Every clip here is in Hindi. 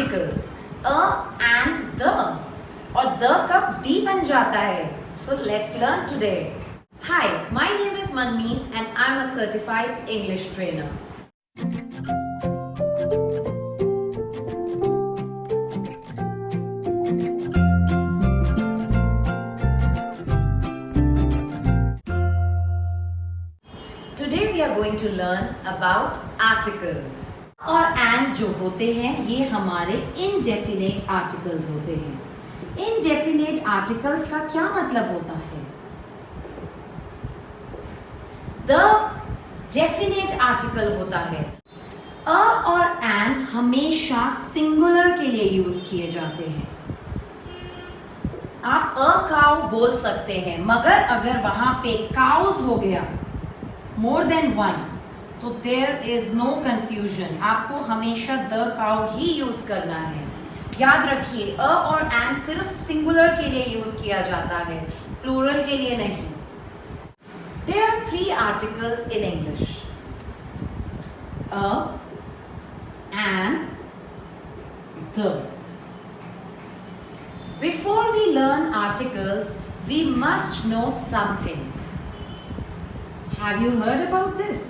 आर्टिकल्स अ एंड द, और द कब दी बन जाता है. So let's learn today. Hi, my name is Manmeet and I am a certified English trainer. Today we are going to learn about articles. और and जो होते हैं ये हमारे indefinite articles होते हैं. Indefinite articles का क्या मतलब होता है? The definite article होता है. a और and हमेशा singular के लिए यूज किए जाते हैं. आप a cow बोल सकते हैं, मगर अगर वहां पे cows हो गया more than one, तो there is no confusion. आपको हमेशा the cow ही यूज करना है. याद रखिए, a और and सिर्फ सिंगुलर के लिए यूज किया जाता है, प्लूरल के लिए नहीं. There are three articles in English: a, and, the. Before we learn articles, we must know something. Have you heard about this?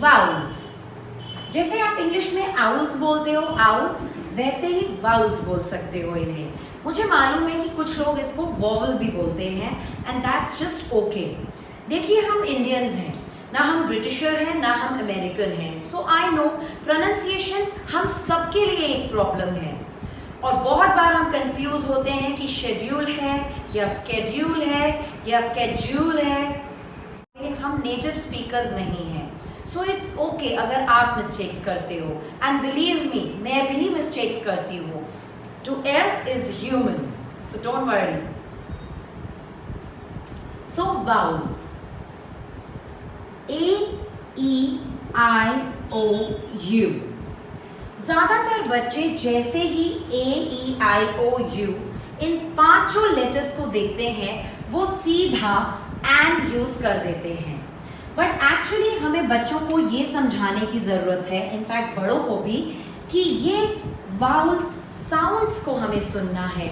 Vowels. जैसे आप इंग्लिश में owls बोलते हो, owls, वैसे ही vowels बोल सकते हो इन्हें. मुझे मालूम है कि कुछ लोग इसको vowel भी बोलते हैं, and that's just okay. देखिए, हम इंडियंस हैं, ना हम ब्रिटिशर हैं, ना हम अमेरिकन हैं. So I know pronunciation हम सबके लिए एक प्रॉब्लम है. और बहुत बार हम कंफ्यूज होते हैं कि शेड्यूल है या स्केड्यूल है या स्केड्यूल है. हम नेटिव स्पीकर्स नहीं हैं, सो इट्स ओके अगर आप मिस्टेक्स करते हो. एंड बिलीव मी, मैं भी मिस्टेक्स करती हूँ. To err is human, so don't worry. So vowels: A-E-I-O-U. ज्यादातर बच्चे जैसे ही A-E-I-O-U इन पांचों लेटर्स को देखते हैं, वो सीधा and यूज कर देते हैं. बट एक्चुअली हमें बच्चों को ये समझाने की जरूरत है, इनफैक्ट बड़ों को भी, कि ये वाउल साउंड्स को हमें सुनना है,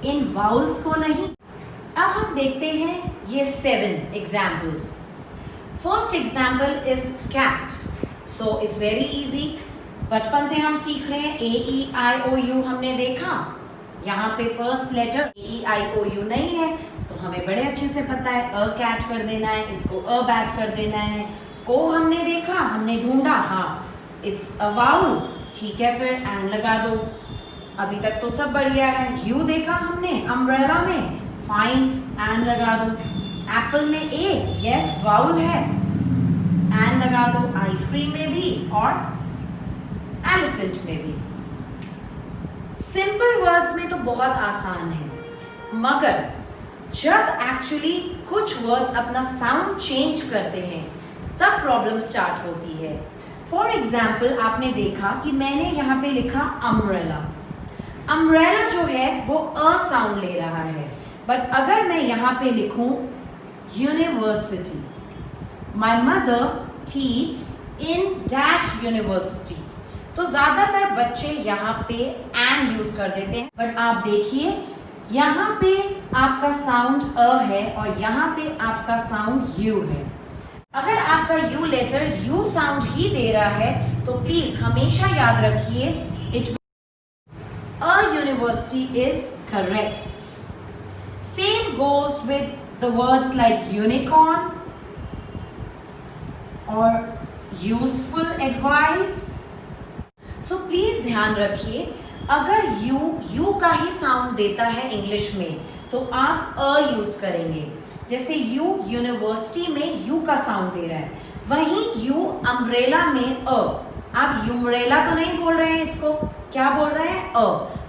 इन वाउल्स को नहीं. अब हम देखते हैं ये 7 examples. First example is cat. So it's very easy. बचपन से हम सीख रहे हैं. A-E-I-O-U हमने देखा, यहाँ पे फर्स्ट लेटर A-E-I-O-U नहीं है, तो हमें बड़े अच्छे से पता है अ कैट कर देना है, इसको अ बैट कर देना है. ओ हमने देखा, हमने ढूंढा, हाँ इट्स अ वाउल, ठीक है, फिर एंड लगा दो. अभी तक तो सब बढ़िया है. यू देखा हमने अम्ब्रेला में, फाइन, एंड लगा दो. एप्पल में ए, यस वाउल है, एंड लगा दो. आइसक्रीम में भी और एलिफेंट में भी. सिंपल वर्ड्स में तो बहुत आसान है, मगर जब एक्चुअली कुछ वर्ड्स अपना साउंड चेंज करते हैं तब प्रॉब्लम स्टार्ट होती है. फॉर एग्जाम्पल, आपने देखा कि मैंने यहाँ पे लिखा अम्ब्रेला. अम्ब्रेला जो है वो अ साउंड ले रहा है. बट अगर मैं यहाँ पे लिखूं university, my mother teach in dash university, तो ज्यादातर बच्चे यहाँ पे एंड यूज कर देते हैं. बट आप देखिए, यहाँ पे आपका साउंड अ है और यहाँ पे आपका साउंड यू है. अगर आपका यू लेटर यू साउंड ही दे रहा है तो प्लीज हमेशा याद रखिए, it a university is correct. Same goes with the words like unicorn और यूजफुल एडवाइस. सो प्लीज ध्यान रखिए, अगर यू का ही साउंड देता है इंग्लिश में तो आप अ यूज करेंगे. जैसे यू यूनिवर्सिटी में यू का साउंड दे रहा है, वहीं यू अम्ब्रेला में अ. आप यूम्ब्रेला तो नहीं बोल रहे हैं, इसको क्या बोल रहे हैं, अ.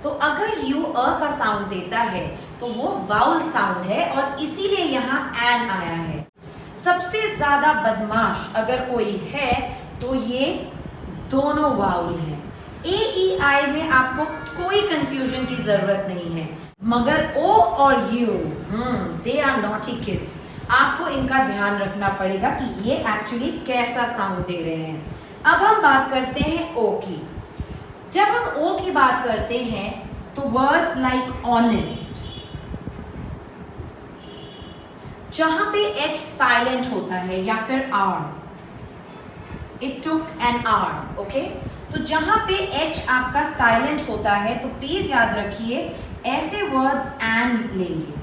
तो अगर यू अ का साउंड देता है तो वो वाउल साउंड है और इसीलिए यहाँ एन आया है. सबसे ज्यादा बदमाश अगर कोई है तो ये दोनों वाउल हैं. A-E-I में आपको कोई कंफ्यूजन की जरूरत नहीं है, मगर O और U, they are naughty kids. आपको इनका ध्यान रखना पड़ेगा कि ये एक्चुअली कैसा साउंड दे रहे हैं. अब हम बात करते हैं O की. बात करते हैं तो वर्ड्स लाइक ऑनेस्ट, जहां पे एच साइलेंट होता है या फिर R, it took an R, okay. तो जहां पे एच आपका साइलेंट होता है तो प्लीज याद रखिए ऐसे वर्ड्स एंड लेंगे।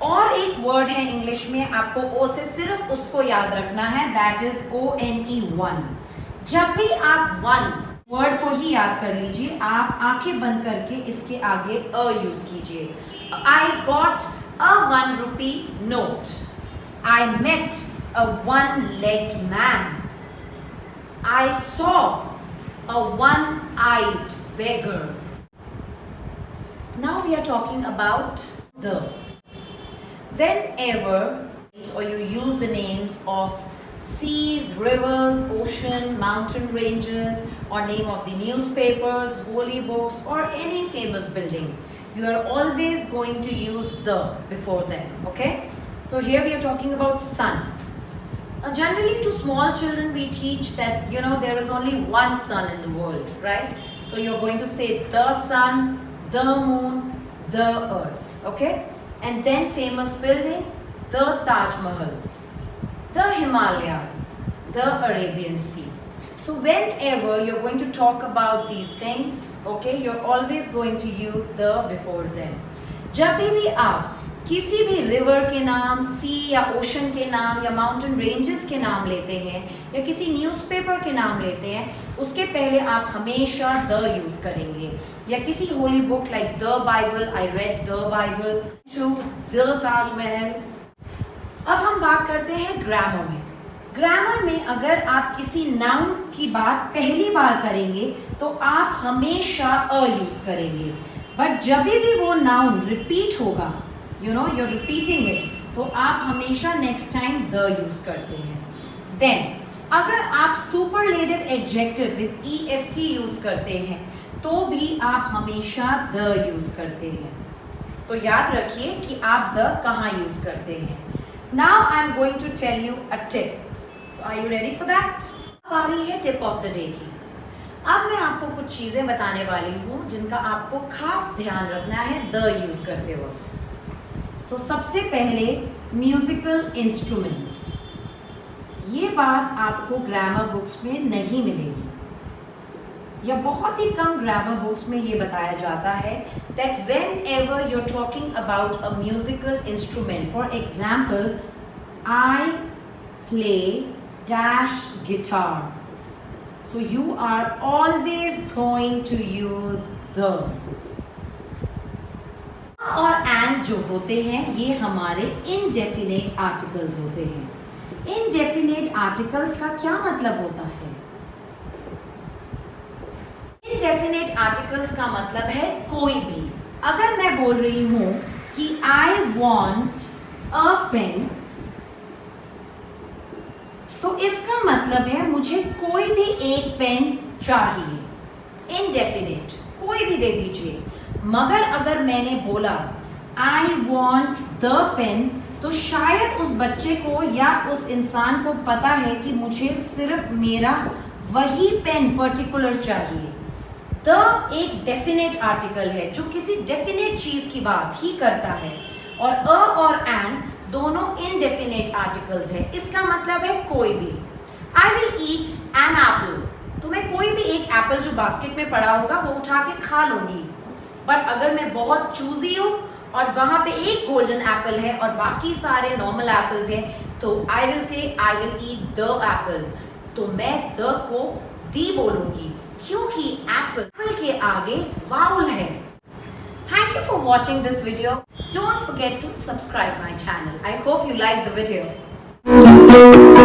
और एक वर्ड है इंग्लिश में, आपको ओ से सिर्फ उसको याद रखना है, दैट इज ONE, वन। जब भी आप वन वर्ड को ही याद कर लीजिए, आप आंखें बंद करके इसके आगे अ यूज कीजिए। I got a 1 rupee note. I met a one-legged man. I saw a one-eyed beggar. Now we are talking about the. Whenever or you use the names of seas, rivers, ocean, mountain ranges, or name of the newspapers, holy books, or any famous building, you are always going to use the before them, okay? So here we are talking about sun. Generally to small children we teach that, you know, there is only one sun in the world, right? So you're going to say the sun, the moon, the earth, okay? And then famous building, the Taj Mahal, the Himalayas, the Arabian Sea. So whenever you're going to talk about these things, okay, you're always going to use the before them. जब भी आप किसी भी रिवर के नाम, सी या ओशन के नाम या माउंटेन रेंजेस के नाम लेते हैं या किसी न्यूज़पेपर के नाम लेते हैं, उसके पहले आप हमेशा द यूज करेंगे। या किसी holy book like the Bible, I read the Bible, to the Taj Mahal. अब हम बात करते हैं ग्रामर में। ग्रामर में अगर आप किसी नाउन की बात पहली बार करेंगे तो आप हमेशा अ यूज करेंगे, बट जब भी वो नाउन रिपीट होगा, you know you are repeating it, तो आप हमेशा नेक्स्ट टाइम द यूज करते हैं। देन अगर आप superlative adjective with EST use करते हैं तो भी आप हमेशा द यूज करते हैं। तो याद रखिए कि आप द कहाँ यूज करते हैं। Now I am going to tell you a tip. So are you ready for that? अब आ रही है टिप ऑफ द डे की। अब मैं आपको कुछ चीजें बताने वाली हूँ जिनका आपको खास ध्यान रखना है द यूज करते वक्त। सो सबसे पहले म्यूजिकल इंस्ट्रूमेंट्स, ये बात आपको ग्रामर बुक्स में नहीं मिलेगी या बहुत ही कम ग्रामर बुक्स में ये बताया जाता है that whenever you're talking about a musical instrument, for example, I play dash guitar, so you are always going to use the. और and जो होते हैं ये हमारे indefinite articles होते हैं। indefinite articles का क्या मतलब होता है? indefinite articles का मतलब है कोई भी। अगर मैं बोल रही हूं कि I want a pen, तो इसका मतलब है मुझे कोई भी एक पेन चाहिए। indefinite, कोई भी दे दीजिए। मगर अगर मैंने बोला I want the pen, तो शायद उस बच्चे को या उस इंसान को पता है कि मुझे सिर्फ मेरा वही पेन पर्टिकुलर चाहिए। द एक डेफिनेट आर्टिकल है जो किसी डेफिनेट चीज की बात ही करता है, और अ और एन दोनों इनडेफिनेट आर्टिकल्स है। इसका मतलब है कोई भी। I will eat an apple, तो मैं कोई भी एक एप्पल जो बास्केट में पड़ा होगा वो उठा के खा लूंगी। बट अगर मैं बहुत चूजी हूँ और वहां पे एक गोल्डन एप्पल है और बाकी सारे नॉर्मल एप्पल्स हैं, तो I will say I will eat the Apple, तो मैं द को दी बोलूंगी क्योंकि एप्पल के आगे वाउल है। Thank you for watching this video. Don't forget to subscribe my channel. I hope you liked the video.